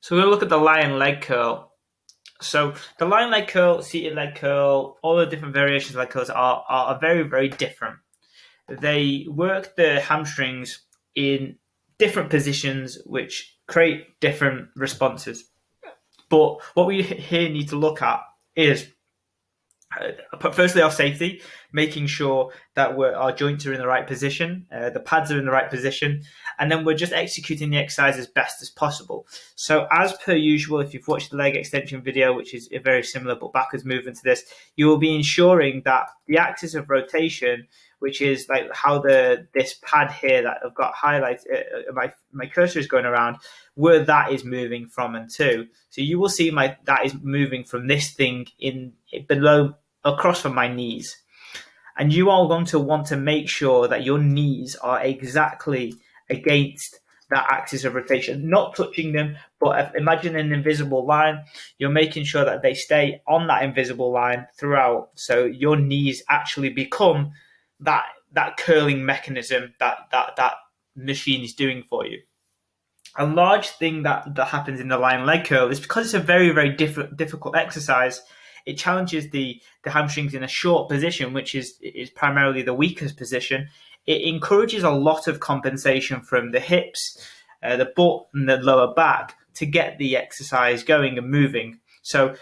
So we're going to look at the lying leg curl. So the lying leg curl, seated leg curl, all the different variations of leg curls are very, very different. They work the hamstrings in different positions, which create different responses. But what we here need to look at is firstly our safety, making sure that our joints are in the right position, the pads are in the right position, and then we're just executing the exercise as best as possible. So as per usual, if you've watched the leg extension video, which is a very similar but backwards movement to this, you will be ensuring that the axis of rotation, which is like how this pad here that I've got highlighted, my cursor is going around, where that is moving from and to. So you will see that is moving from this thing in below across from my knees. And you are going to want to make sure that your knees are exactly against that axis of rotation, not touching them, but imagine an invisible line. You're making sure that they stay on that invisible line throughout. So your knees actually become that curling mechanism that machine is doing for you. A large thing that happens in the lying leg curl is because it's a very, very difficult exercise. It challenges the hamstrings in a short position, which is primarily the weakest position. It encourages a lot of compensation from the hips, the butt, and the lower back to get the exercise going and moving. So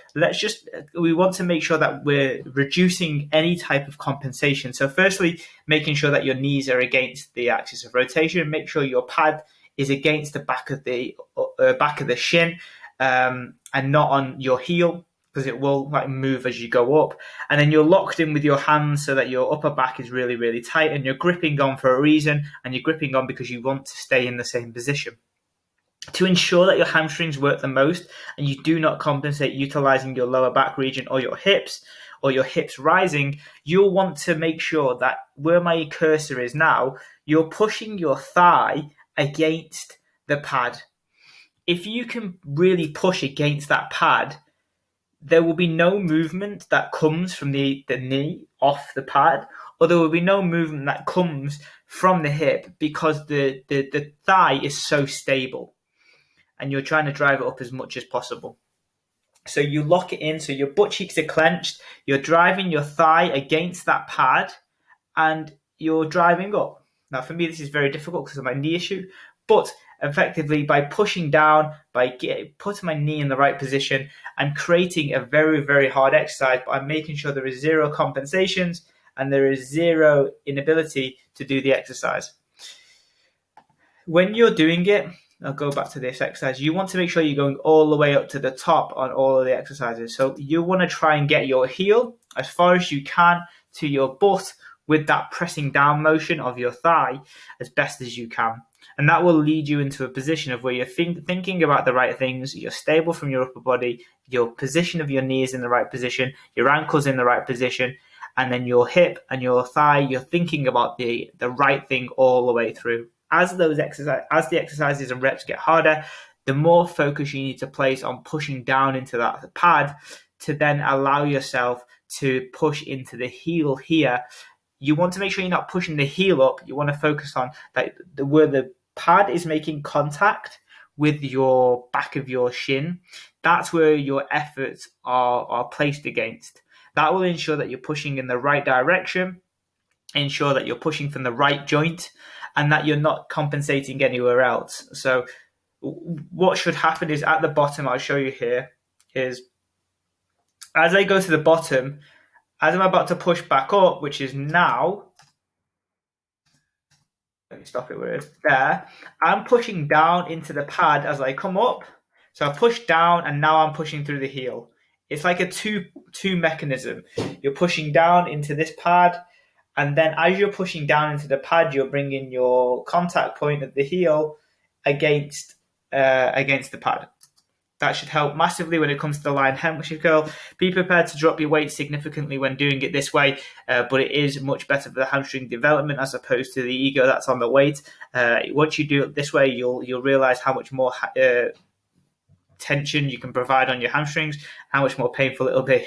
we want to make sure that we're reducing any type of compensation. So firstly, making sure that your knees are against the axis of rotation. Make sure your pad is against the back of the shin and not on your heel, because it will move as you go up. And then you're locked in with your hands so that your upper back is really, really tight, and you're gripping on for a reason, and you're gripping on because you want to stay in the same position. To ensure that your hamstrings work the most and you do not compensate utilizing your lower back region or your hips rising, you'll want to make sure that where my cursor is now, you're pushing your thigh against the pad. If you can really push against that pad, there will be no movement that comes from the knee off the pad, or there will be no movement that comes from the hip, because the thigh is so stable and you're trying to drive it up as much as possible. So you lock it in, so your butt cheeks are clenched, you're driving your thigh against that pad, and you're driving up. Now, for me, this is very difficult because of my knee issue, but effectively by pushing down, by putting my knee in the right position and creating a very, very hard exercise, but I'm making sure there is zero compensations and there is zero inability to do the exercise. When you're doing it, I'll go back to this exercise. You want to make sure you're going all the way up to the top on all of the exercises. So you want to try and get your heel as far as you can to your butt with that pressing down motion of your thigh as best as you can. And that will lead you into a position of where you're thinking about the right things, you're stable from your upper body, your position of your knees in the right position, your ankles in the right position, and then your hip and your thigh, you're thinking about the right thing all the way through. As the exercises and reps get harder, the more focus you need to place on pushing down into that pad to then allow yourself to push into the heel here. You want to make sure you're not pushing the heel up. You want to focus on where the pad is making contact with your back of your shin. That's where your efforts are placed against. That will ensure that you're pushing in the right direction, ensure that you're pushing from the right joint, and that you're not compensating anywhere else. So what should happen is at the bottom, I'll show you here, is as I go to the bottom, as I'm about to push back up, which is now, let me stop it where it's there, I'm pushing down into the pad as I come up. So I push down and now I'm pushing through the heel. It's like a two mechanism. You're pushing down into this pad, and then as you're pushing down into the pad, you're bringing your contact point at the heel against the pad. That should help massively when it comes to the lying hamstring curl. Be prepared to drop your weight significantly when doing it this way, but it is much better for the hamstring development as opposed to the ego that's on the weight. Once you do it this way, you'll realize how much more tension you can provide on your hamstrings, how much more painful it'll be.